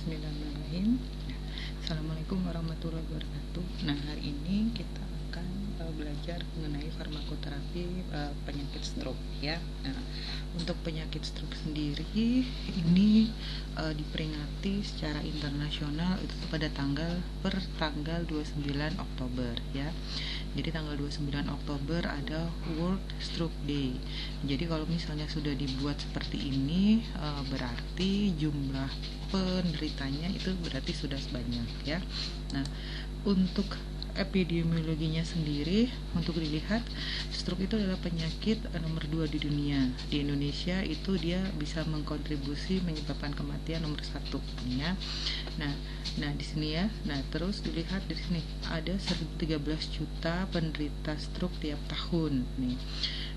Bismillahirrahmanirrahim. Assalamualaikum warahmatullahi wabarakatuh. Nah, hari ini kita akan belajar mengenai farmakoterapi penyakit stroke ya. Nah, untuk penyakit stroke sendiri ini diperingati secara internasional itu pada tanggal 29 Oktober ya. Jadi tanggal 29 Oktober ada World Stroke Day. Jadi kalau misalnya sudah dibuat seperti ini berarti jumlah penderitanya itu berarti sudah sebanyak ya. Nah, untuk epidemiologinya sendiri untuk dilihat, stroke itu adalah penyakit nomor 2 di dunia. Di Indonesia itu dia bisa mengkontribusi menyebabkan kematian nomor 1 ya. Nah di sini ya. Nah, terus dilihat di sini ada 13 juta penderita stroke tiap tahun nih.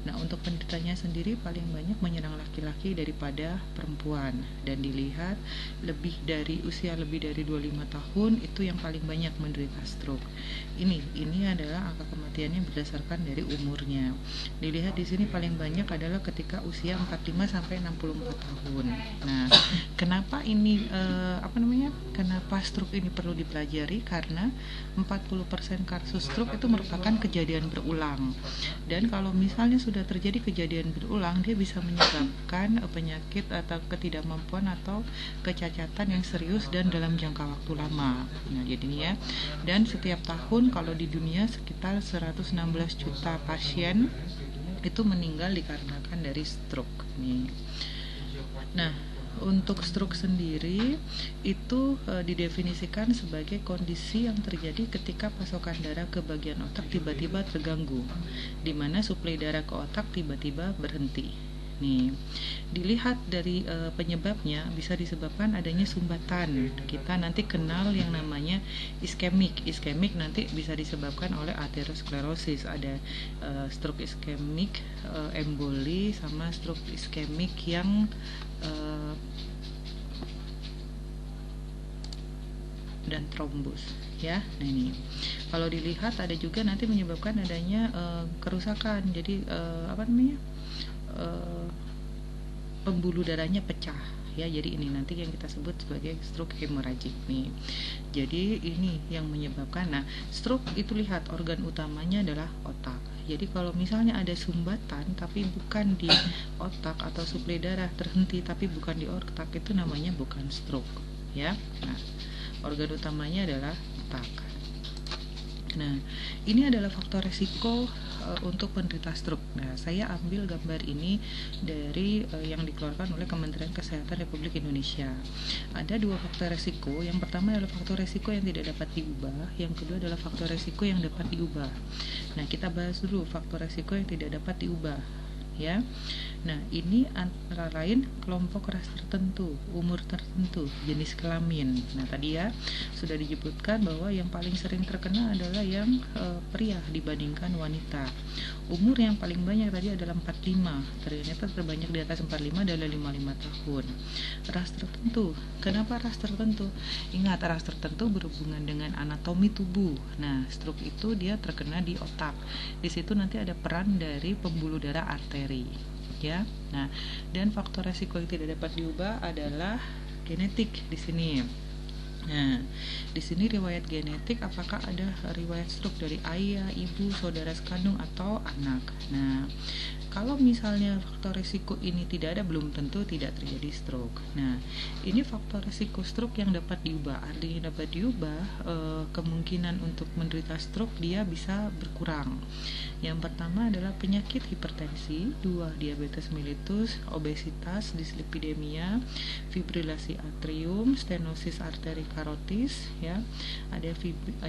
Nah, untuk penderitanya sendiri paling banyak menyerang laki-laki daripada perempuan, dan dilihat usia lebih dari 25 tahun itu yang paling banyak menderita stroke. Ini adalah angka kematiannya berdasarkan dari umurnya. Dilihat di sini paling banyak adalah ketika usia 45 sampai 64 tahun. Nah, kenapa ini kenapa stroke ini perlu dipelajari? Karena 40% kasus stroke itu merupakan kejadian berulang. Dan kalau misalnya sudah terjadi kejadian berulang, dia bisa menyebabkan penyakit atau ketidakmampuan atau kecacatan yang serius dan dalam jangka waktu lama. Nah, jadinya dan setiap tahun kalau di dunia sekitar 116 juta pasien itu meninggal dikarenakan dari stroke nih. Nah, untuk stroke sendiri itu didefinisikan sebagai kondisi yang terjadi ketika pasokan darah ke bagian otak tiba-tiba terganggu, di mana suplai darah ke otak tiba-tiba berhenti. Nih, dilihat dari penyebabnya bisa disebabkan adanya sumbatan. Kita nanti kenal yang namanya iskemik. Iskemik nanti bisa disebabkan oleh aterosklerosis. Ada stroke iskemik, emboli, sama stroke iskemik yang dan trombus ya. Nah, ini kalau dilihat ada juga nanti menyebabkan adanya kerusakan. Jadi pembuluh darahnya pecah ya. Jadi ini nanti yang kita sebut sebagai stroke hemorrhagic nih. Jadi ini yang menyebabkan. Nah, stroke itu lihat organ utamanya adalah otak. Jadi kalau misalnya ada sumbatan tapi bukan di otak, atau suplai darah terhenti tapi bukan di otak, itu namanya bukan stroke ya. Nah, organ utamanya adalah otak. Nah, ini adalah faktor resiko untuk penderita stroke. Nah, saya ambil gambar ini dari yang dikeluarkan oleh Kementerian Kesehatan Republik Indonesia. Ada 2 faktor resiko. Yang pertama adalah faktor resiko yang tidak dapat diubah. Yang kedua adalah faktor resiko yang dapat diubah. Nah, kita bahas dulu faktor resiko yang tidak dapat diubah ya. Nah, ini antara lain kelompok ras tertentu, umur tertentu, jenis kelamin. Nah, tadi ya sudah disebutkan bahwa yang paling sering terkena adalah yang pria dibandingkan wanita. Umur yang paling banyak tadi adalah 45. Ternyata terbanyak di atas 45 adalah 55 tahun. Ras tertentu. Kenapa ras tertentu? Ingat, ras tertentu berhubungan dengan anatomi tubuh. Nah, stroke itu dia terkena di otak. Di situ nanti ada peran dari pembuluh darah arteri ya. Nah, dan faktor resiko yang tidak dapat diubah adalah genetik di sini. Nah, di sini riwayat genetik, apakah ada riwayat stroke dari ayah, ibu, saudara sekandung atau anak. Nah, kalau misalnya faktor risiko ini tidak ada, belum tentu tidak terjadi stroke. Nah, ini faktor risiko stroke yang dapat diubah. Artinya dapat diubah, kemungkinan untuk menderita stroke dia bisa berkurang. Yang pertama adalah penyakit hipertensi, 2 diabetes mellitus, obesitas, dislipidemia, fibrilasi atrium, stenosis arteri karotis ya. Ada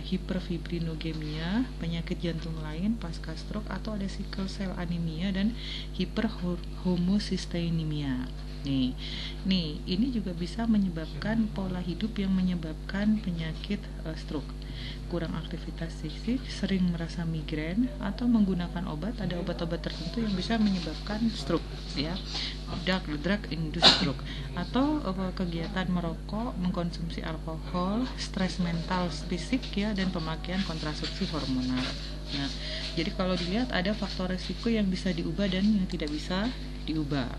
hiperfibrinogemia, penyakit jantung lain pasca stroke, atau ada sickle cell anemia dan hiperhomocysteinemia. Nih, ini juga bisa menyebabkan pola hidup yang menyebabkan penyakit stroke. Kurang aktivitas fisik, sering merasa migrain, atau menggunakan obat. Ada obat-obat tertentu yang bisa menyebabkan stroke ya. Drug induced stroke, atau kegiatan merokok, mengkonsumsi alkohol, stres mental fisik ya, dan pemakaian kontrasepsi hormonal. Nah, jadi kalau dilihat ada faktor resiko yang bisa diubah dan yang tidak bisa diubah.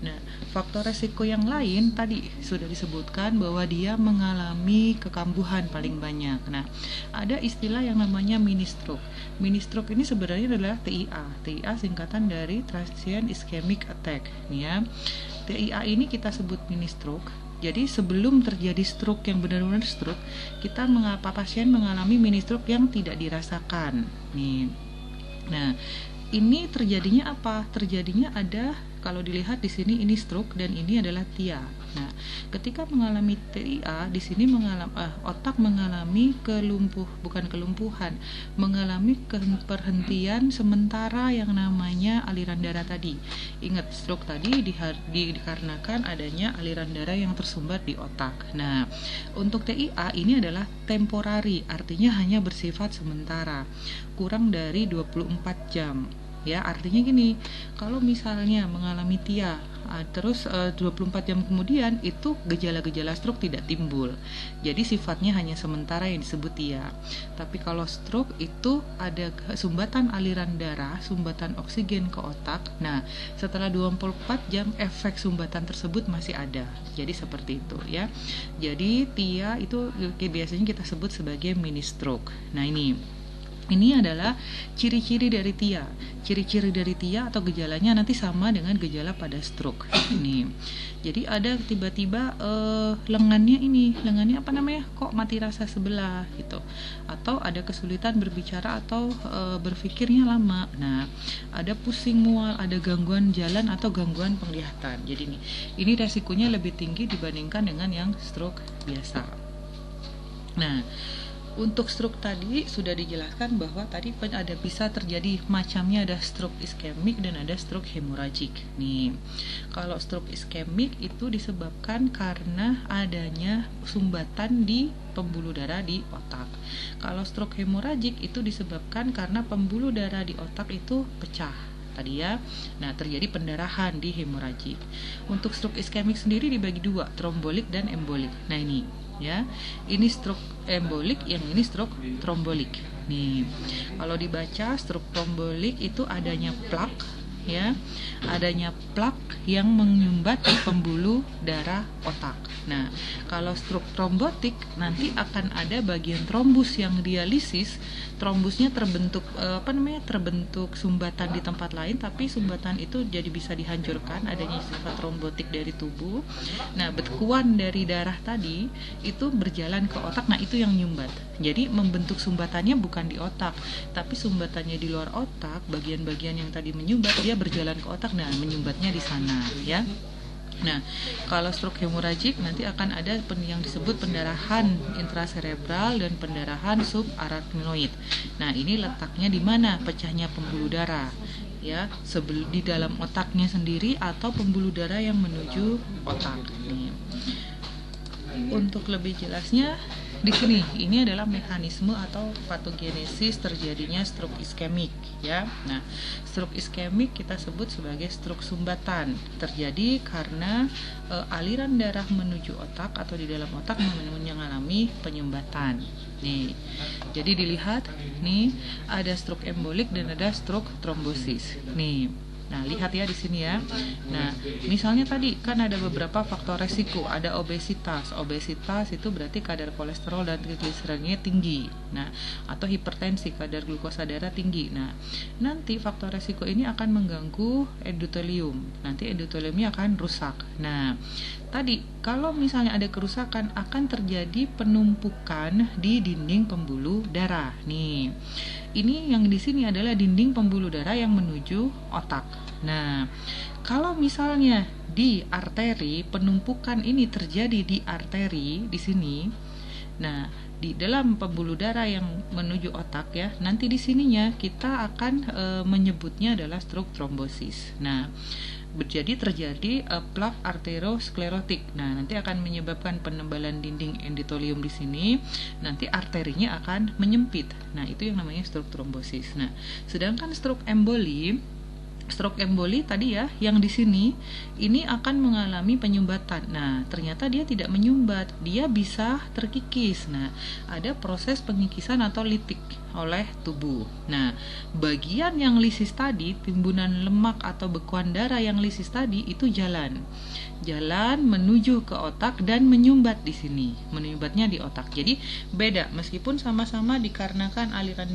Nah, faktor resiko yang lain tadi sudah disebutkan bahwa dia mengalami kekambuhan paling banyak. Nah, ada istilah yang namanya mini stroke. Mini stroke ini sebenarnya adalah TIA. TIA singkatan dari transient ischemic attack. Nih ya. TIA ini kita sebut mini stroke. Jadi sebelum terjadi stroke yang benar-benar stroke, pasien mengalami mini stroke yang tidak dirasakan. Nih. Nah, ini terjadinya apa? Terjadinya ada, kalau dilihat di sini ini stroke dan ini adalah TIA. Nah, ketika mengalami TIA di sini otak mengalami bukan kelumpuhan, mengalami perhentian sementara yang namanya aliran darah tadi. Ingat, stroke tadi dikarenakan adanya aliran darah yang tersumbat di otak. Nah, untuk TIA ini adalah temporary, artinya hanya bersifat sementara, kurang dari 24 jam. Ya, artinya gini, kalau misalnya mengalami TIA terus 24 jam kemudian itu gejala-gejala stroke tidak timbul. Jadi sifatnya hanya sementara yang disebut TIA. Tapi kalau stroke itu ada sumbatan aliran darah, sumbatan oksigen ke otak. Nah, setelah 24 jam efek sumbatan tersebut masih ada. Jadi seperti itu ya. Jadi TIA itu biasanya kita sebut sebagai mini stroke. Nah, ini adalah ciri-ciri dari TIA. Ciri-ciri dari TIA atau gejalanya nanti sama dengan gejala pada stroke. Ini. Jadi ada tiba-tiba lengannya apa namanya? Kok mati rasa sebelah gitu. Atau ada kesulitan berbicara atau berpikirnya lama. Nah, ada pusing mual, ada gangguan jalan atau gangguan penglihatan. Jadi ini resikonya lebih tinggi dibandingkan dengan yang stroke biasa. Nah, untuk stroke tadi sudah dijelaskan bahwa tadi bisa terjadi macamnya, ada stroke iskemik dan ada stroke hemoragik. Nih, kalau stroke iskemik itu disebabkan karena adanya sumbatan di pembuluh darah di otak. Kalau stroke hemoragik itu disebabkan karena pembuluh darah di otak itu pecah tadi ya. Nah, terjadi pendarahan di hemoragik. Untuk stroke iskemik sendiri dibagi dua, trombolik dan embolik. Nah, ini ya, ini stroke embolik, yang ini stroke trombolik. Nih, kalau dibaca stroke trombolik itu adanya plak ya, adanya plak yang menyumbat di pembuluh darah otak. Nah, kalau stroke trombotik nanti akan ada bagian trombus yang dialisis, trombusnya terbentuk terbentuk sumbatan di tempat lain, tapi sumbatan itu jadi bisa dihancurkan, adanya sifat trombotik dari tubuh. Nah, bekuan dari darah tadi itu berjalan ke otak, nah itu yang nyumbat. Jadi membentuk sumbatannya bukan di otak, tapi sumbatannya di luar otak, bagian-bagian yang tadi menyumbat dia berjalan ke otak, nah menyumbatnya di sana ya. Nah, kalau stroke hemoragik nanti akan ada yang disebut pendarahan intraserebral dan pendarahan subarachnoid. Nah, ini letaknya di mana pecahnya pembuluh darah ya, di dalam otaknya sendiri atau pembuluh darah yang menuju otak. Nih. Untuk lebih jelasnya di sini, ini adalah mekanisme atau patogenesis terjadinya stroke iskemik ya. Nah, stroke iskemik kita sebut sebagai stroke sumbatan, terjadi karena aliran darah menuju otak atau di dalam otak mengalami penyumbatan. Nih, jadi dilihat nih ada stroke embolik dan ada stroke trombosis. Nih. Nah, lihat ya di sini ya. Nah, misalnya tadi kan ada beberapa faktor resiko, ada obesitas. Obesitas itu berarti kadar kolesterol dan trigliserinnya tinggi. Nah, atau hipertensi, kadar glukosa darah tinggi. Nah, nanti faktor resiko ini akan mengganggu endotelium. Nanti endoteliumnya akan rusak. Nah, tadi kalau misalnya ada kerusakan akan terjadi penumpukan di dinding pembuluh darah. Nih. Ini yang di sini adalah dinding pembuluh darah yang menuju otak. Nah, kalau misalnya di arteri, penumpukan ini terjadi di arteri di sini. Nah, di dalam pembuluh darah yang menuju otak ya, nanti di sininya kita akan menyebutnya adalah stroke trombosis. Nah, jadi terjadi plak arteriosklerotik. Nah, nanti akan menyebabkan penebalan dinding endotelium di sini. Nanti arterinya akan menyempit. Nah, itu yang namanya stroke trombosis. Nah, sedangkan stroke emboli stroke emboli tadi ya, yang di sini ini akan mengalami penyumbatan. Nah, ternyata dia tidak menyumbat, dia bisa terkikis. Nah, ada proses pengikisan atau litik oleh tubuh. Nah, bagian yang lisis tadi, timbunan lemak atau bekuan darah yang lisis tadi itu jalan menuju ke otak dan menyumbat di sini, menyumbatnya di otak. Jadi beda, meskipun sama-sama dikarenakan aliran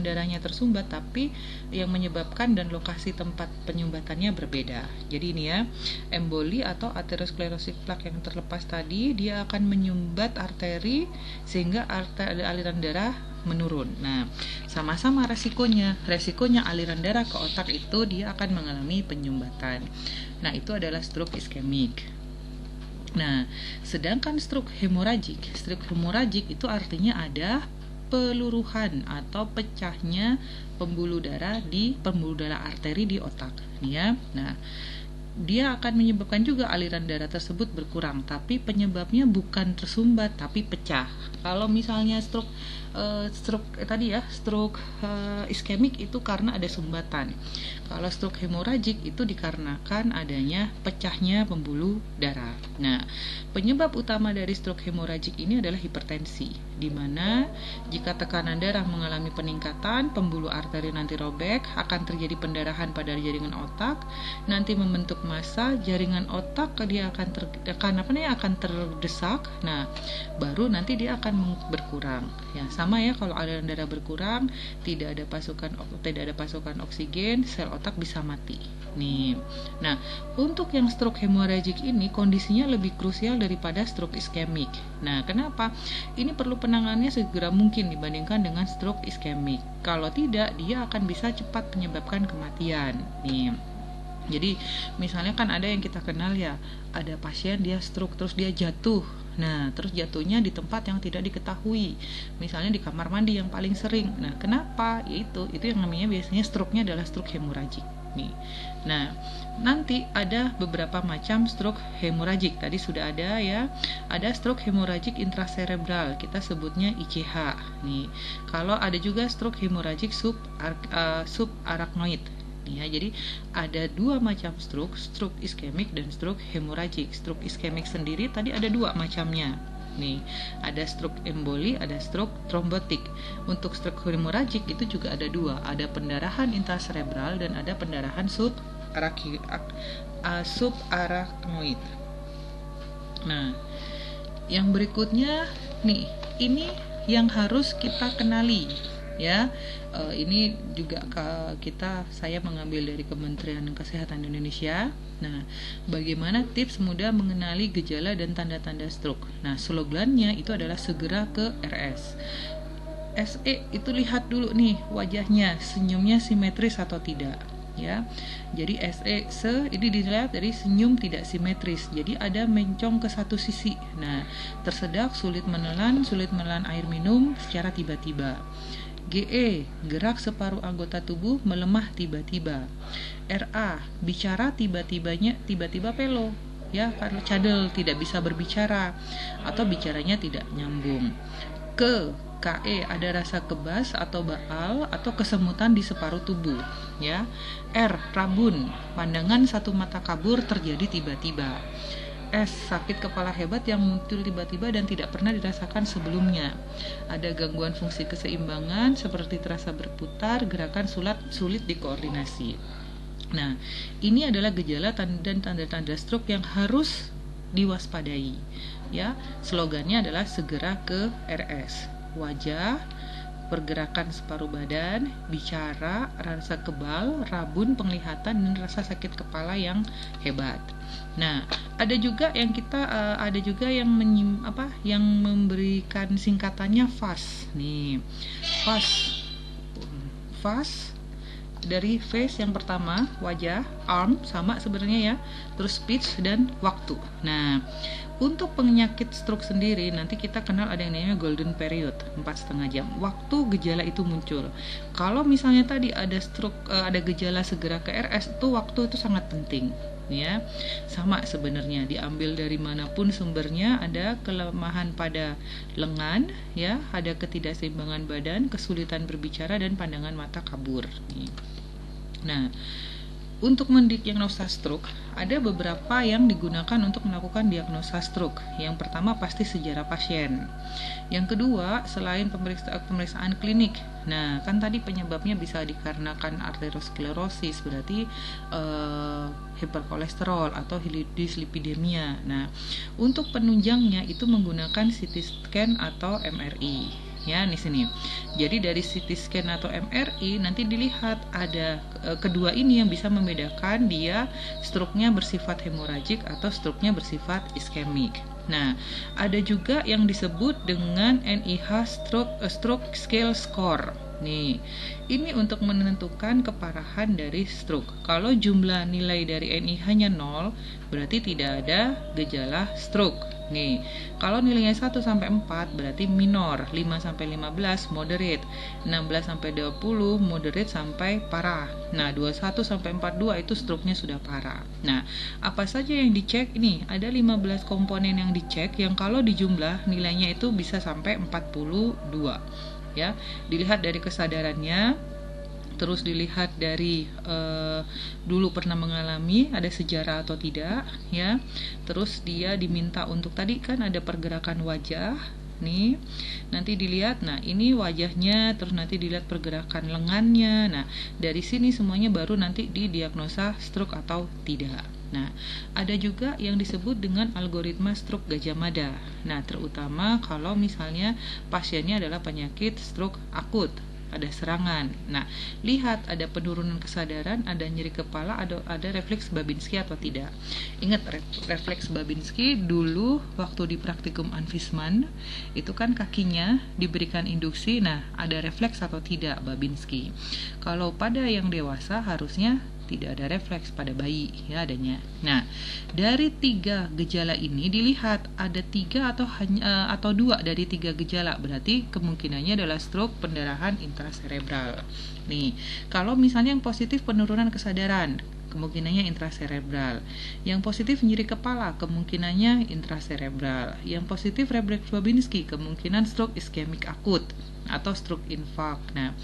darahnya tersumbat, tapi yang menyebabkan dan lokasi tempat penyumbatannya berbeda. Jadi ini ya, emboli atau aterosklerosis plak yang terlepas tadi, dia akan menyumbat arteri sehingga aliran darah menurun. Nah, sama-sama resikonya aliran darah ke otak itu dia akan mengalami penyumbatan. Nah, itu adalah stroke iskemik. Nah, sedangkan stroke hemoragik itu artinya ada peluruhan atau pecahnya pembuluh darah arteri di otak, ya. Nah, dia akan menyebabkan juga aliran darah tersebut berkurang, tapi penyebabnya bukan tersumbat tapi pecah. Kalau misalnya stroke iskemik itu karena ada sumbatan. Kalau stroke hemoragik itu dikarenakan adanya pecahnya pembuluh darah. Nah, penyebab utama dari stroke hemoragik ini adalah hipertensi, di mana jika tekanan darah mengalami peningkatan, pembuluh arteri nanti robek, akan terjadi pendarahan pada jaringan otak, nanti membentuk massa jaringan otak, dia akan terdesak. Nah, baru nanti dia akan berkurang. Ya, sama ya, kalau aliran darah berkurang, tidak ada pasokan oksigen, sel otak bisa mati. Nih. Nah, untuk yang stroke hemoragik ini kondisinya lebih krusial daripada stroke iskemik. Nah, kenapa? Ini perlu penanganannya segera mungkin dibandingkan dengan stroke iskemik. Kalau tidak, dia akan bisa cepat menyebabkan kematian. Nih. Jadi misalnya kan ada yang kita kenal ya, ada pasien dia stroke terus dia jatuh. Nah, terus jatuhnya di tempat yang tidak diketahui, misalnya di kamar mandi yang paling sering. Nah, kenapa? Itu yang namanya biasanya stroke-nya adalah stroke hemoragik nih. Nah, nanti ada beberapa macam stroke hemoragik. Tadi sudah ada ya. Ada stroke hemoragik intracerebral, kita sebutnya ICH nih. Kalau ada juga stroke hemoragik subarachnoid. Ya, jadi ada dua macam stroke iskemik dan stroke hemoragik. Stroke iskemik sendiri tadi ada dua macamnya. Nih, ada stroke emboli, ada stroke trombotik. Untuk stroke hemoragik itu juga ada dua, ada pendarahan intracerebral dan ada pendarahan subarachnoid. Saya yang berikutnya nih, ini yang harus kita kenali. Ya, ini juga saya mengambil dari Kementerian Kesehatan Indonesia. Nah, bagaimana tips mudah mengenali gejala dan tanda-tanda stroke? Nah, slogannya itu adalah segera ke RS. SE itu lihat dulu nih wajahnya, senyumnya simetris atau tidak. Ya, jadi ini dilihat dari senyum tidak simetris. Jadi ada mencong ke satu sisi. Nah, tersedak, sulit menelan air minum secara tiba-tiba. GE, gerak separuh anggota tubuh melemah tiba-tiba. RA, bicara tiba-tiba pelo, ya, karena cadel, tidak bisa berbicara atau bicaranya tidak nyambung. KE, ada rasa kebas atau baal atau kesemutan di separuh tubuh, ya. R, rabun, pandangan satu mata kabur terjadi tiba-tiba. S, sakit kepala hebat yang muncul tiba-tiba dan tidak pernah dirasakan sebelumnya. Ada gangguan fungsi keseimbangan seperti terasa berputar, gerakan sulit dikoordinasi. Nah, ini adalah gejala dan tanda-tanda stroke yang harus diwaspadai. Ya, slogannya adalah segera ke RS. Wajah, pergerakan separuh badan, bicara, rasa kebal, rabun penglihatan, dan rasa sakit kepala yang hebat. Nah, ada juga yang yang memberikan singkatannya FAST. Nih, FAST dari face yang pertama, wajah, arm sama sebenarnya ya, terus speech dan waktu. Nah, untuk penyakit stroke sendiri nanti kita kenal ada yang namanya golden period, 4,5 jam waktu gejala itu muncul. Kalau misalnya tadi ada stroke, ada gejala segera ke RS, itu waktu itu sangat penting ya. Sama sebenarnya, diambil dari manapun sumbernya, ada kelemahan pada lengan ya, ada ketidakseimbangan badan, kesulitan berbicara dan pandangan mata kabur nih. Nah, untuk mendiagnosa stroke, ada beberapa yang digunakan untuk melakukan diagnosa stroke. Yang pertama pasti sejarah pasien. Yang kedua, selain pemeriksaan klinik. Nah, kan tadi penyebabnya bisa dikarenakan arteriosklerosis, berarti hiperkolesterol atau dislipidemia. Nah, untuk penunjangnya itu menggunakan CT scan atau MRI. Ya, di sini. Jadi dari CT scan atau MRI nanti dilihat ada kedua ini yang bisa membedakan dia stroke-nya bersifat hemoragik atau stroke-nya bersifat iskemik. Nah, ada juga yang disebut dengan NIH stroke scale score. Nih, ini untuk menentukan keparahan dari stroke. Kalau jumlah nilai dari NIH-nya 0, berarti tidak ada gejala stroke. Nih, kalau nilainya 1 sampai 4 berarti minor, 5 sampai 15 moderate, 16 sampai 20 moderate sampai parah. Nah, 21 sampai 42 itu stroke-nya sudah parah. Nah, apa saja yang dicek? Ini ada 15 komponen yang dicek yang kalau dijumlah nilainya itu bisa sampai 42. Ya, dilihat dari kesadarannya, terus dilihat dari dulu pernah mengalami ada sejarah atau tidak, ya. Terus dia diminta untuk tadi kan ada pergerakan wajah nih, nanti dilihat, nah ini wajahnya, terus nanti dilihat pergerakan lengannya. Nah, dari sini semuanya baru nanti didiagnosa stroke atau tidak. Nah, ada juga yang disebut dengan algoritma stroke Gajah Mada. Nah, terutama kalau misalnya pasiennya adalah penyakit stroke akut, ada serangan. Nah, lihat ada penurunan kesadaran, ada nyeri kepala, ada refleks Babinski atau tidak. Ingat refleks Babinski dulu waktu di praktikum Anvisman, itu kan kakinya diberikan induksi, nah ada refleks atau tidak Babinski. Kalau pada yang dewasa harusnya tidak ada refleks, pada bayi ya adanya. Nah, dari 3 gejala ini dilihat ada 3 atau 2 dari 3 gejala, berarti kemungkinannya adalah stroke pendarahan intraserebral. Nih, kalau misalnya yang positif penurunan kesadaran, kemungkinannya intraserebral. Yang positif nyeri kepala, kemungkinannya intraserebral. Yang positif refleks Babinski, kemungkinan stroke iskemik akut atau stroke infark. Nah,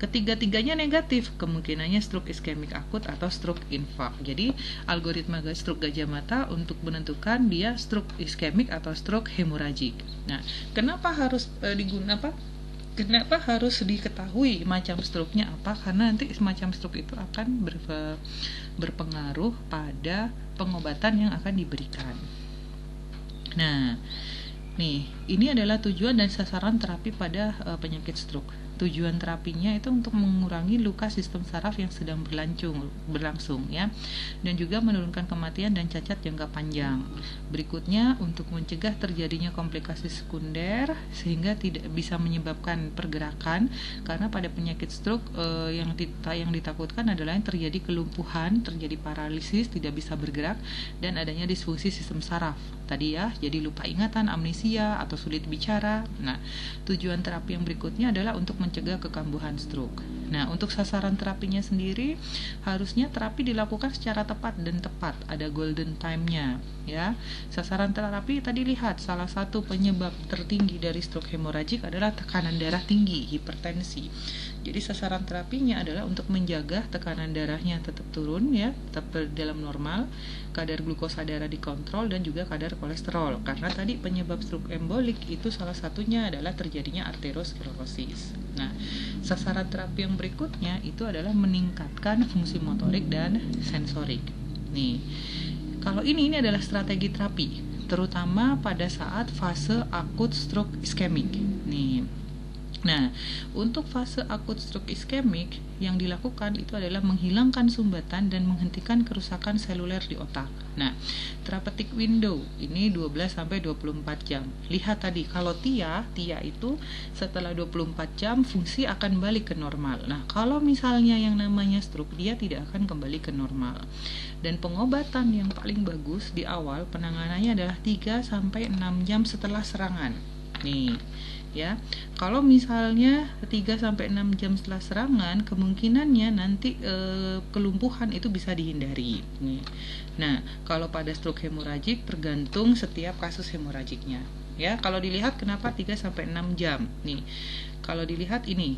ketiga-tiganya negatif, kemungkinannya stroke iskemik akut atau stroke infark. Jadi, algoritma stroke Gajah Mada untuk menentukan dia stroke iskemik atau stroke hemoragik. Nah, kenapa harus Kenapa harus diketahui macam stroke-nya apa? Karena nanti macam stroke itu akan berpengaruh pada pengobatan yang akan diberikan. Nah, nih, ini adalah tujuan dan sasaran terapi pada penyakit stroke. Tujuan terapinya itu untuk mengurangi luka sistem saraf yang sedang berlangsung ya, dan juga menurunkan kematian dan cacat jangka panjang. Berikutnya untuk mencegah terjadinya komplikasi sekunder sehingga tidak bisa menyebabkan pergerakan, karena pada penyakit stroke yang ditakutkan adalah yang terjadi kelumpuhan, terjadi paralisis, tidak bisa bergerak, dan adanya disfungsi sistem saraf tadi ya, jadi lupa ingatan, amnesia atau sulit bicara. Nah, tujuan terapi yang berikutnya adalah untuk mencegah kekambuhan stroke. Nah, untuk sasaran terapinya sendiri harusnya terapi dilakukan secara tepat dan tepat, ada golden time-nya ya. Sasaran terapi tadi lihat, salah satu penyebab tertinggi dari stroke hemoragik adalah tekanan darah tinggi, hipertensi. Jadi sasaran terapinya adalah untuk menjaga tekanan darahnya tetap turun ya, tetap dalam normal, kadar glukosa darah dikontrol, dan juga kadar kolesterol. Karena tadi penyebab stroke embolik itu salah satunya adalah terjadinya arteriosklerosis. Nah, sasaran terapi yang berikutnya itu adalah meningkatkan fungsi motorik dan sensorik. Nih, kalau ini adalah strategi terapi, terutama pada saat fase akut stroke iskemik. Nih. Nah, untuk fase akut stroke iskemik yang dilakukan itu adalah menghilangkan sumbatan dan menghentikan kerusakan seluler di otak. Nah, therapeutic window ini 12 sampai 24 jam. Lihat tadi kalau TIA itu setelah 24 jam fungsi akan balik ke normal. Nah, kalau misalnya yang namanya stroke dia tidak akan kembali ke normal. Dan pengobatan yang paling bagus di awal penanganannya adalah 3 sampai 6 jam setelah serangan. Nih, ya. Kalau misalnya 3 sampai 6 jam setelah serangan, kemungkinannya nanti kelumpuhan itu bisa dihindari. Nih. Nah, kalau pada stroke hemoragik tergantung setiap kasus hemoragiknya. Ya, kalau dilihat kenapa 3 sampai 6 jam? Nih. Kalau dilihat ini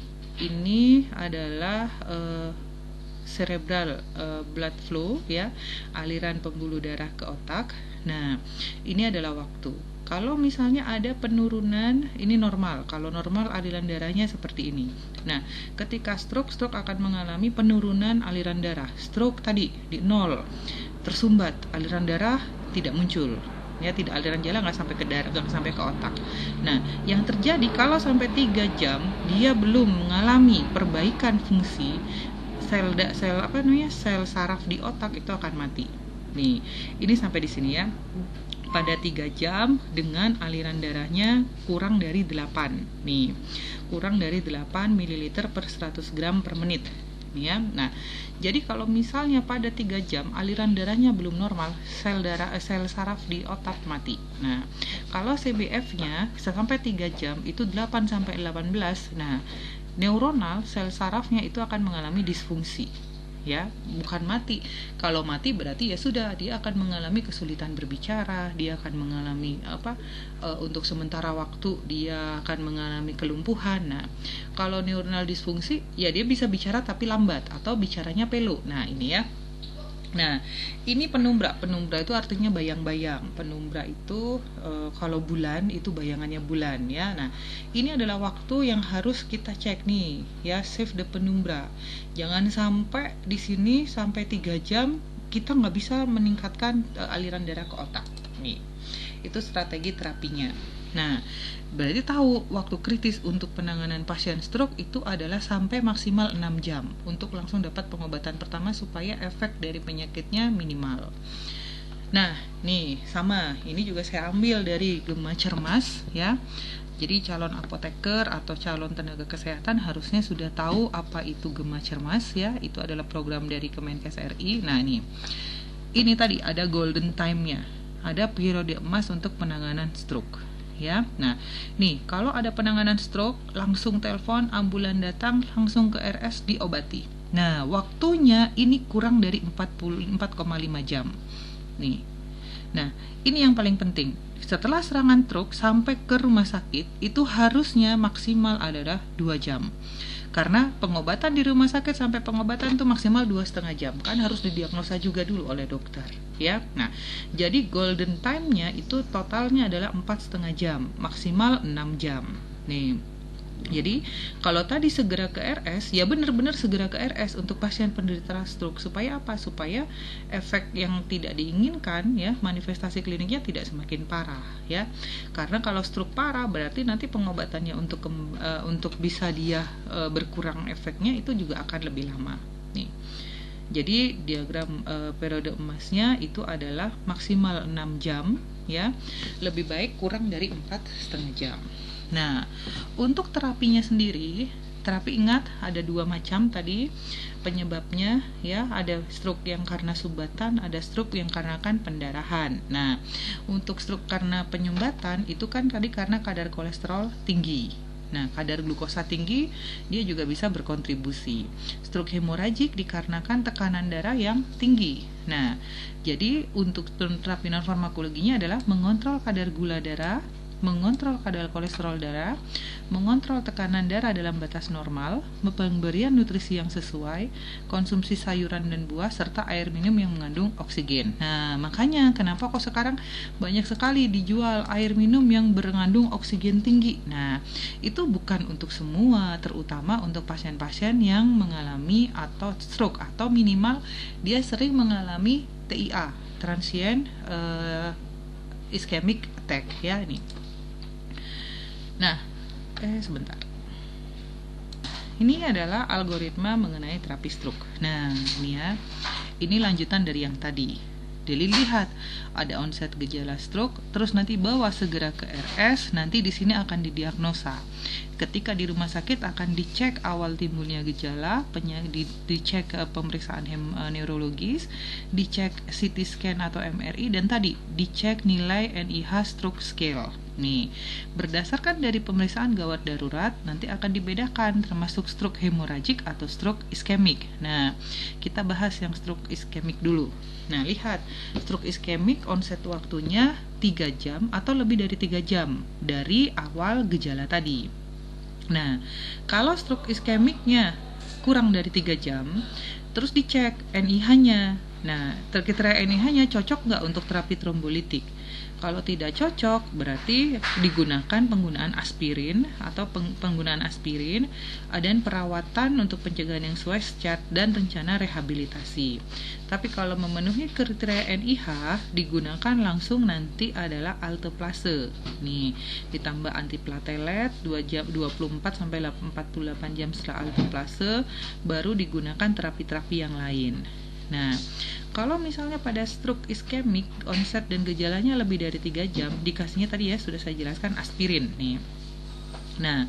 adalah cerebral blood flow, ya, aliran pembuluh darah ke otak. Nah, ini adalah waktu. Kalau misalnya ada penurunan, ini normal. Kalau normal aliran darahnya seperti ini. Nah, ketika stroke akan mengalami penurunan aliran darah. Stroke tadi di 0, tersumbat, aliran darah tidak muncul. Ya, tidak, aliran darah nggak sampai ke darah, nggak sampai ke otak. Nah, yang terjadi kalau sampai 3 jam dia belum mengalami perbaikan fungsi, sel saraf di otak itu akan mati. Nih, ini sampai di sini ya. Pada 3 jam dengan aliran darahnya kurang dari 8. Nih, kurang dari 8 ml per 100 gram per menit. Nih ya. Nah, jadi kalau misalnya pada 3 jam aliran darahnya belum normal, sel saraf di otak mati. Nah, kalau CBF-nya sampai 3 jam itu 8 sampai 18. Nah, neuronal sel sarafnya itu akan mengalami disfungsi. Ya, bukan mati. Kalau mati berarti ya sudah, dia akan mengalami kesulitan berbicara, dia akan mengalami untuk sementara waktu dia akan mengalami kelumpuhan. Nah, kalau neuronal disfungsi ya dia bisa bicara tapi lambat atau bicaranya pelo. Nah, ini ya. Nah, ini penumbra. Penumbra itu artinya bayang-bayang. Penumbra itu kalau bulan itu bayangannya bulan, ya. Nah, ini adalah waktu yang harus kita cek nih, ya, save the penumbra. Jangan sampai di sini sampai 3 jam kita nggak bisa meningkatkan aliran darah ke otak. Nih, itu strategi terapinya. Nah, berarti tahu waktu kritis untuk penanganan pasien stroke itu adalah sampai maksimal 6 jam untuk langsung dapat pengobatan pertama supaya efek dari penyakitnya minimal. Nah, nih sama, ini juga saya ambil dari Gema Cermas, ya. Jadi calon apoteker atau calon tenaga kesehatan harusnya sudah tahu apa itu Gema Cermas, ya. Itu adalah program dari Kemenkes RI. Nah, ini tadi ada golden time-nya, ada periode emas untuk penanganan stroke, ya. Nah, nih kalau ada penanganan stroke, langsung telepon, ambulan datang, langsung ke RS diobati. Nah, waktunya ini kurang dari 4,5 jam. Nih. Nah, ini yang paling penting. Setelah serangan stroke sampai ke rumah sakit itu harusnya maksimal adalah 2 jam. Karena pengobatan di rumah sakit sampai pengobatan itu maksimal 2,5 jam. Kan harus didiagnosa juga dulu oleh dokter, ya. Nah, jadi golden time-nya itu totalnya adalah 4,5 jam, maksimal 6 jam. Nih. Jadi, kalau tadi segera ke RS, ya benar-benar segera ke RS untuk pasien penderita stroke. Supaya apa? Supaya efek yang tidak diinginkan, ya, manifestasi kliniknya tidak semakin parah, ya. Karena kalau stroke parah berarti nanti pengobatannya untuk bisa dia berkurang efeknya itu juga akan lebih lama. Nih. Jadi diagram periode emasnya itu adalah maksimal 6 jam, ya. Lebih baik kurang dari 4,5 jam. Nah, untuk terapinya sendiri, terapi ingat ada 2 macam tadi penyebabnya, ya. Ada stroke yang karena sumbatan, ada stroke yang karena pendarahan. Nah, untuk stroke karena penyumbatan itu kan tadi karena kadar kolesterol tinggi. Nah, kadar glukosa tinggi dia juga bisa berkontribusi. Stroke hemoragik dikarenakan tekanan darah yang tinggi. Nah, jadi untuk terapi non farmakologinya adalah mengontrol kadar gula darah, mengontrol kadar kolesterol darah, mengontrol tekanan darah dalam batas normal, pemberian nutrisi yang sesuai, konsumsi sayuran dan buah, serta air minum yang mengandung oksigen. Nah, makanya kenapa kok sekarang banyak sekali dijual air minum yang mengandung oksigen tinggi. Nah, itu bukan untuk semua, terutama untuk pasien-pasien yang mengalami atau stroke atau minimal dia sering mengalami TIA, transient ischemic attack, ya ini. Nah, sebentar. Ini adalah algoritma mengenai terapi stroke. Nah, ini ya. Ini lanjutan dari yang tadi. Dilihat ada onset gejala stroke, terus nanti bawa segera ke RS, nanti di sini akan didiagnosa. Ketika di rumah sakit akan dicek awal timbulnya gejala, dicek pemeriksaan neurologis, dicek CT scan atau MRI, dan tadi dicek nilai NIH stroke scale. Nih, berdasarkan dari pemeriksaan gawat darurat nanti akan dibedakan termasuk stroke hemoragik atau stroke iskemik. Nah, kita bahas yang stroke iskemik dulu. Nah, lihat, stroke iskemik onset waktunya 3 jam atau lebih dari 3 jam dari awal gejala tadi. Nah, kalau stroke iskemiknya kurang dari 3 jam, terus dicek NIH-nya. Nah, kriteria NIH-nya cocok nggak untuk terapi trombolitik? Kalau tidak cocok, berarti digunakan penggunaan aspirin atau penggunaan aspirin dan perawatan untuk pencegahan yang sesuai dan rencana rehabilitasi. Tapi kalau memenuhi kriteria NIH, digunakan langsung nanti adalah alteplase. Nih, ditambah antiplatelet 24 sampai 48 jam setelah alteplase baru digunakan terapi-terapi yang lain. Nah, kalau misalnya pada stroke iskemik, onset dan gejalanya lebih dari 3 jam, dikasihnya tadi ya sudah saya jelaskan aspirin nih. Nah,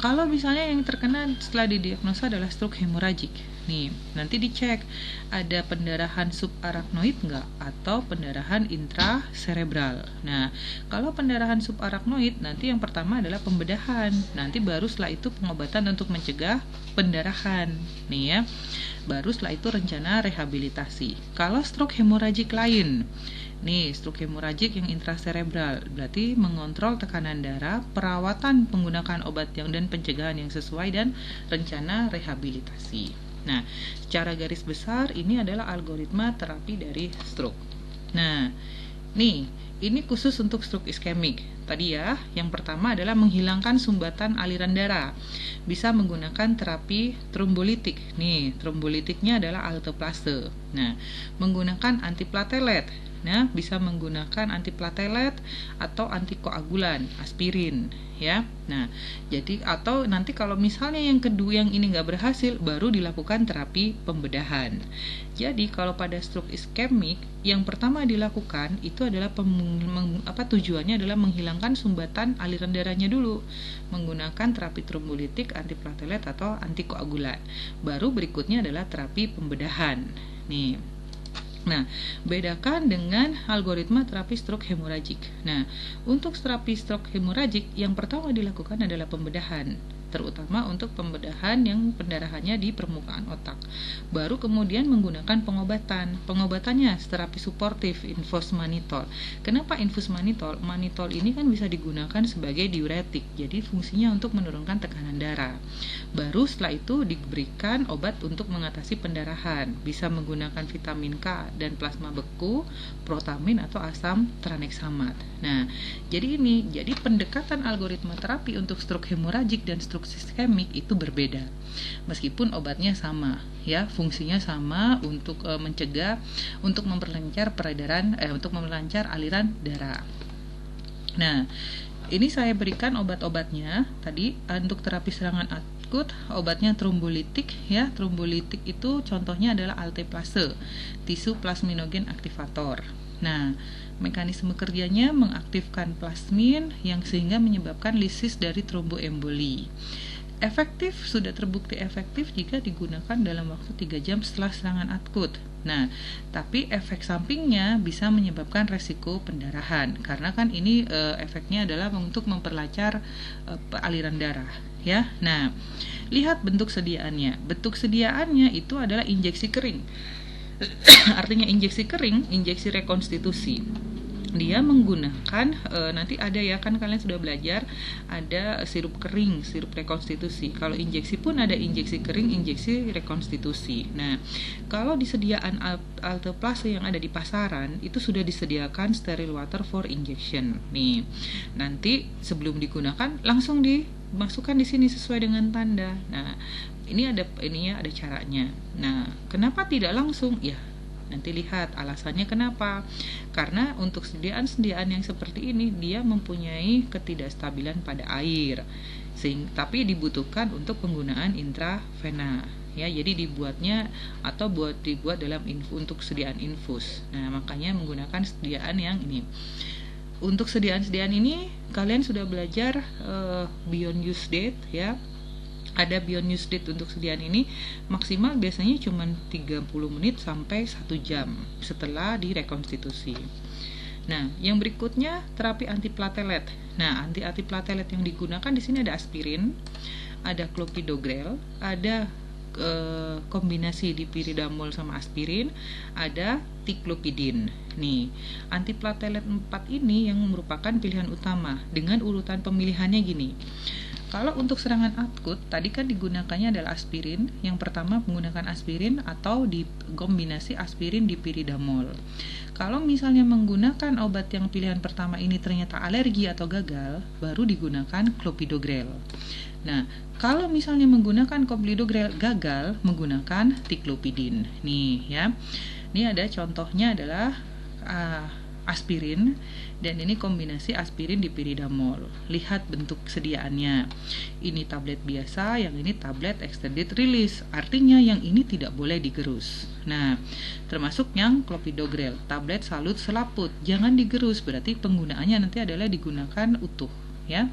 kalau misalnya yang terkena setelah didiagnosa adalah stroke hemoragik, nih nanti dicek ada pendarahan subarachnoid nggak atau pendarahan intracerebral. Nah, kalau pendarahan subarachnoid nanti yang pertama adalah pembedahan, nanti baru setelah itu pengobatan untuk mencegah pendarahan, nih ya. Baru setelah itu rencana rehabilitasi. Kalau stroke hemoragik lain, nih stroke hemoragik yang intracerebral, berarti mengontrol tekanan darah, perawatan menggunakan obat dan pencegahan yang sesuai dan rencana rehabilitasi. Nah, secara garis besar ini adalah algoritma terapi dari stroke. Nah, nih ini khusus untuk stroke iskemik. Tadi ya, yang pertama adalah menghilangkan sumbatan aliran darah. Bisa menggunakan terapi trombolitik. Nih, trombolitiknya adalah alteplase. Nah, menggunakan antiplatelet. Nah, bisa menggunakan antiplatelet atau antikoagulan, aspirin, ya. Nah, jadi atau nanti kalau misalnya yang kedua yang ini nggak berhasil, baru dilakukan terapi pembedahan. Jadi kalau pada stroke iskemik, yang pertama dilakukan itu adalah tujuannya adalah menghilangkan sumbatan aliran darahnya dulu, menggunakan terapi trombolitik, antiplatelet atau antikoagulan. Baru berikutnya adalah terapi pembedahan. Nih. Nah, bedakan dengan algoritma terapi stroke hemoragik. Nah, untuk terapi stroke hemoragik, yang pertama dilakukan adalah pembedahan, terutama untuk pembedahan yang pendarahannya di permukaan otak. Baru kemudian menggunakan pengobatan. Pengobatannya terapi suportif, infus-mannitol. Kenapa infus-mannitol? Mannitol ini kan bisa digunakan sebagai diuretik, jadi fungsinya untuk menurunkan tekanan darah. Baru setelah itu diberikan obat untuk mengatasi pendarahan, bisa menggunakan vitamin K dan plasma beku, protamin atau asam tranexamat. Nah, jadi pendekatan algoritma terapi untuk stroke hemoragik dan stroke iskemik itu berbeda. Meskipun obatnya sama, ya, fungsinya sama untuk mencegah, untuk memperlancar untuk memperlancar aliran darah. Nah, ini saya berikan obat-obatnya tadi untuk terapi serangan akut, obatnya trombolitik, ya. Trombolitik itu contohnya adalah alteplase, tisu plasminogen aktivator. Nah, mekanisme kerjanya mengaktifkan plasmin yang sehingga menyebabkan lisis dari tromboemboli. Sudah terbukti efektif jika digunakan dalam waktu 3 jam setelah serangan akut. Nah, tapi efek sampingnya bisa menyebabkan resiko pendarahan, karena kan ini efeknya adalah untuk memperlancar aliran darah, ya. Nah, lihat bentuk sediaannya. Bentuk sediaannya itu adalah injeksi kering. Artinya injeksi kering, injeksi rekonstitusi. Dia menggunakan nanti ada ya, kan kalian sudah belajar ada sirup kering, sirup rekonstitusi. Kalau injeksi pun ada injeksi kering, injeksi rekonstitusi. Nah, kalau disediaan alteplase yang ada di pasaran itu sudah disediakan sterile water for injection. Nih, nanti sebelum digunakan langsung dimasukkan di sini sesuai dengan tanda. Nah, ini ada caranya. Nah, kenapa tidak langsung? Ya, nanti lihat alasannya kenapa. Karena untuk sediaan-sediaan yang seperti ini dia mempunyai ketidakstabilan pada air, tapi dibutuhkan untuk penggunaan intravena, ya. Jadi dibuat dalam untuk sediaan infus. Nah, makanya menggunakan sediaan yang ini. Untuk sediaan-sediaan ini kalian sudah belajar beyond use date, ya. Ada beyond use date untuk sediaan ini maksimal biasanya cuma 30 menit sampai 1 jam setelah direkonstitusi. Nah, yang berikutnya terapi antiplatelet. Nah, antiplatelet yang digunakan di sini ada aspirin, ada clopidogrel, ada kombinasi dipiridamol sama aspirin, ada ticlopidin. Nih, antiplatelet 4 ini yang merupakan pilihan utama dengan urutan pemilihannya gini. Kalau untuk serangan akut, tadi kan digunakannya adalah aspirin. Yang pertama menggunakan aspirin atau di kombinasi aspirin dipiridamol. Kalau misalnya menggunakan obat yang pilihan pertama ini ternyata alergi atau gagal, baru digunakan clopidogrel. Nah, kalau misalnya menggunakan clopidogrel gagal, menggunakan ticlopidin. Nih ya. Ini ada contohnya adalah aspirin, dan ini kombinasi aspirin dipiridamol. Lihat bentuk sediaannya. Ini tablet biasa, yang ini tablet extended release. Artinya yang ini tidak boleh digerus. Nah, termasuk yang clopidogrel, tablet salut selaput, jangan digerus, berarti penggunaannya nanti adalah digunakan utuh, ya.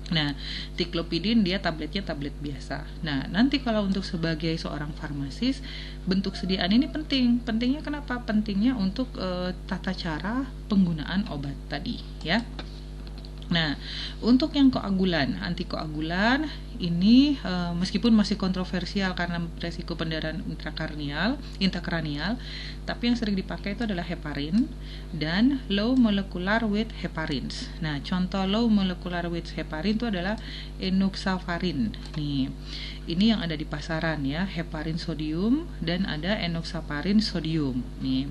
Nah, ticlopidin dia tabletnya tablet biasa. Nah, nanti kalau untuk sebagai seorang farmasis, bentuk sediaan ini penting. Pentingnya kenapa? Pentingnya untuk tata cara penggunaan obat tadi, ya. Nah, untuk yang koagulan, antikoagulan ini meskipun masih kontroversial karena resiko pendarahan intrakranial, tapi yang sering dipakai itu adalah heparin dan low molecular weight heparins. Nah, contoh low molecular weight heparin itu adalah enoxaparin. Nih, ini yang ada di pasaran ya, heparin sodium dan ada enoxaparin sodium. Nih,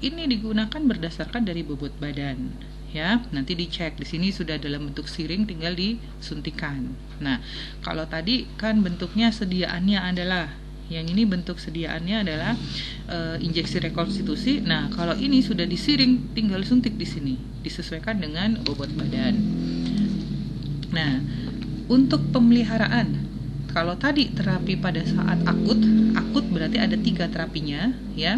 ini digunakan berdasarkan dari bobot badan. Ya, nanti dicek di sini sudah dalam bentuk siring, tinggal disuntikan. Nah, kalau tadi kan bentuknya sediaannya adalah yang ini bentuk sediaannya adalah injeksi rekonstitusi. Nah, kalau ini sudah disiring, tinggal suntik di sini, disesuaikan dengan bobot badan. Nah, untuk pemeliharaan, kalau tadi terapi pada saat akut berarti ada 3 terapinya, ya.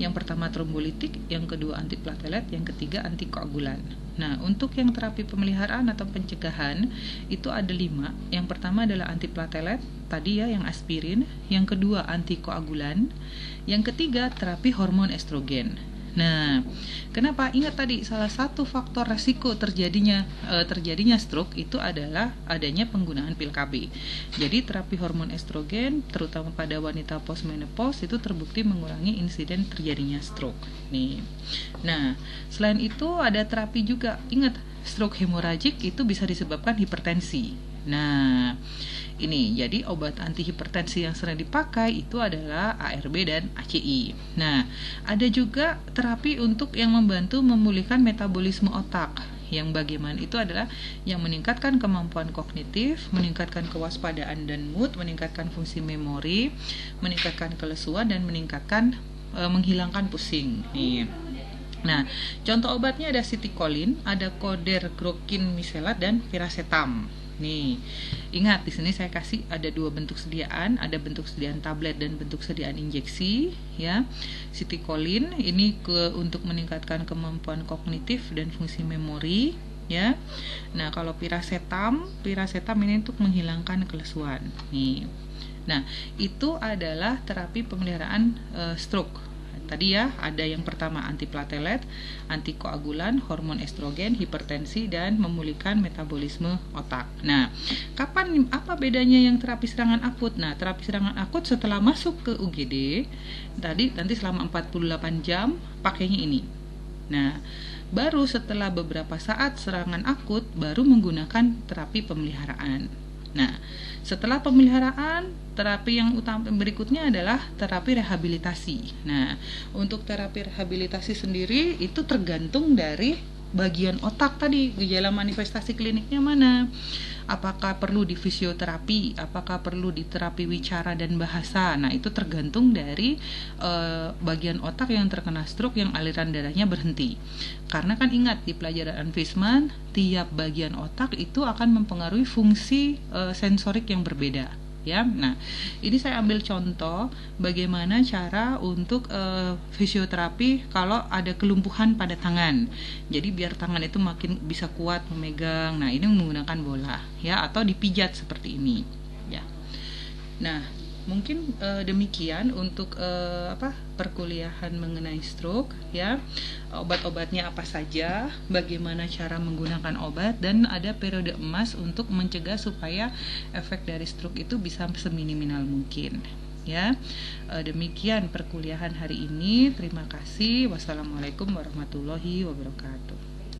Yang pertama trombolitik, yang kedua antiplatelet, yang ketiga antikoagulan. Nah, untuk yang terapi pemeliharaan atau pencegahan itu ada 5. Yang pertama adalah antiplatelet, tadi ya yang aspirin, yang kedua antikoagulan, yang ketiga terapi hormon estrogen. Nah, kenapa? Ingat tadi salah satu faktor resiko terjadinya stroke itu adalah adanya penggunaan pil KB. Jadi terapi hormon estrogen terutama pada wanita postmenopause itu terbukti mengurangi insiden terjadinya stroke. Nih. Nah, selain itu ada terapi juga. Ingat, stroke hemoragik itu bisa disebabkan hipertensi. Nah, ini jadi obat antihipertensi yang sering dipakai itu adalah ARB dan ACI. Nah, ada juga terapi untuk yang membantu memulihkan metabolisme otak. Yang bagaimana itu adalah yang meningkatkan kemampuan kognitif, meningkatkan kewaspadaan dan mood, meningkatkan fungsi memori, meningkatkan kelesuan dan menghilangkan pusing. Nih. Nah, contoh obatnya ada sitikolin, ada kodergrokin miselat dan piracetam. Nih, ingat di sini saya kasih ada 2 bentuk sediaan, ada bentuk sediaan tablet dan bentuk sediaan injeksi, ya. Sitikolin ini untuk meningkatkan kemampuan kognitif dan fungsi memori, ya. Nah, kalau piracetam ini untuk menghilangkan kelesuan. Nih. Nah, itu adalah terapi pemeliharaan stroke. Tadi ya, ada yang pertama antiplatelet, antikoagulan, hormon estrogen, hipertensi, dan memulihkan metabolisme otak. Nah, apa bedanya yang terapi serangan akut? Nah, terapi serangan akut setelah masuk ke UGD, nanti selama 48 jam pakainya ini. Nah, baru setelah beberapa saat serangan akut, baru menggunakan terapi pemeliharaan. Nah, setelah pemeliharaan, terapi yang utama berikutnya adalah terapi rehabilitasi. Nah, untuk terapi rehabilitasi sendiri itu tergantung dari bagian otak tadi, gejala manifestasi kliniknya mana. Apakah perlu di fisioterapi, apakah perlu di terapi wicara dan bahasa. Nah, itu tergantung dari bagian otak yang terkena stroke yang aliran darahnya berhenti. Karena kan ingat di pelajaran Anvisman, tiap bagian otak itu akan mempengaruhi fungsi sensorik yang berbeda. Ya, nah ini saya ambil contoh bagaimana cara untuk fisioterapi kalau ada kelumpuhan pada tangan. Jadi biar tangan itu makin bisa kuat memegang. Nah, ini menggunakan bola ya, atau dipijat seperti ini ya. Nah, mungkin demikian untuk perkuliahan mengenai stroke ya. Obat-obatnya apa saja, bagaimana cara menggunakan obat, dan ada periode emas untuk mencegah supaya efek dari stroke itu bisa seminimal mungkin ya. Demikian perkuliahan hari ini. Terima kasih. Wassalamualaikum warahmatullahi wabarakatuh.